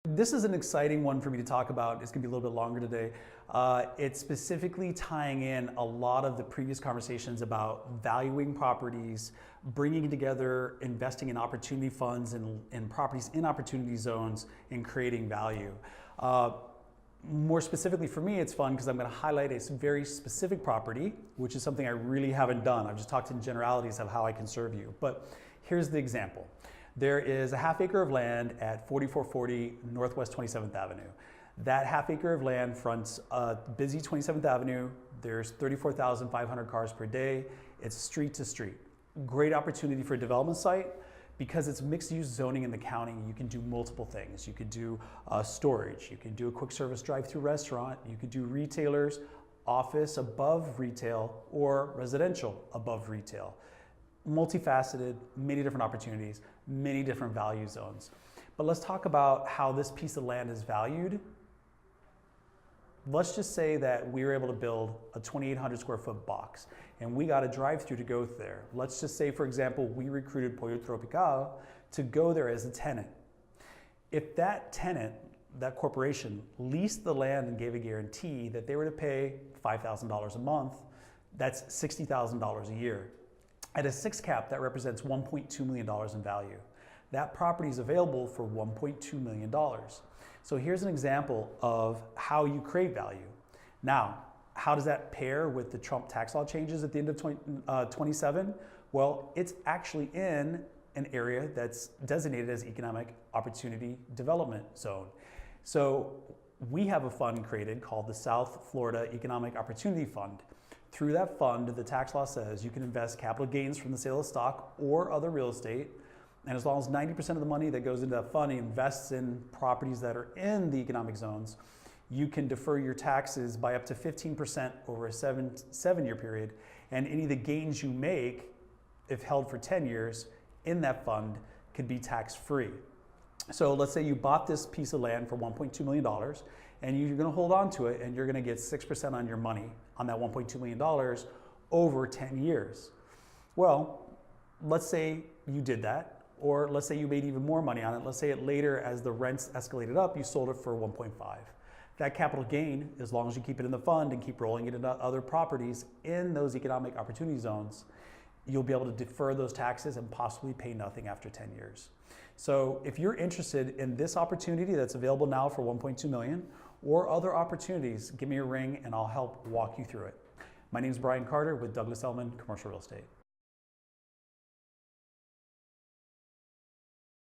This is an exciting one for me to talk about. It's going to be a little bit longer today. It's specifically tying in a lot of the previous conversations about valuing properties, bringing together investing in opportunity funds and properties in opportunity zones, and creating value. More specifically for me, it's fun because I'm going to highlight a very specific property, which is something I really haven't done. I've just talked in generalities of how I can serve you. But here's the example. There is a half acre of land at 4440 Northwest 27th Avenue. That half acre of land fronts a busy 27th Avenue. There's 34,500 cars per day. It's street to street. Great opportunity for a development site. Because it's mixed use zoning in the county, you can do multiple things. You could do storage, you can do a quick service drive-through restaurant, you could do retailers, office above retail, or residential above retail. Multifaceted, many different opportunities, many different value zones. But let's talk about how this piece of land is valued. Let's just say that we were able to build a 2,800 square foot box and we got a drive-through to go there. Let's just say, for example, we recruited Pollo Tropical to go there as a tenant. If that tenant, that corporation, leased the land and gave a guarantee that they were to pay $5,000 a month, that's $60,000 a year. At a 6 cap, that represents $1.2 million in value. That property is available for $1.2 million. So here's an example of how you create value. Now, how does that pair with the Trump tax law changes at the end of 27? Well, it's actually in an area that's designated as Economic Opportunity Development Zone. So we have a fund created called the South Florida Economic Opportunity Fund. Through that fund, the tax law says you can invest capital gains from the sale of stock or other real estate. And as long as 90% of the money that goes into that fund invests in properties that are in the economic zones, you can defer your taxes by up to 15% over a seven-year period. And any of the gains you make, if held for 10 years in that fund, could be tax-free. So let's say you bought this piece of land for $1.2 million and you're going to hold on to it and you're going to get 6% on your money on that $1.2 million over 10 years. Well, let's say you did that. Or let's say you made even more money on it. Let's say it later, as the rents escalated up, you sold it for 1.5. That capital gain, as long as you keep it in the fund and keep rolling it into other properties in those economic opportunity zones, you'll be able to defer those taxes and possibly pay nothing after 10 years. So if you're interested in this opportunity that's available now for 1.2 million or other opportunities, give me a ring and I'll help walk you through it. My name is Brian Carter with Douglas Elliman Commercial Real Estate.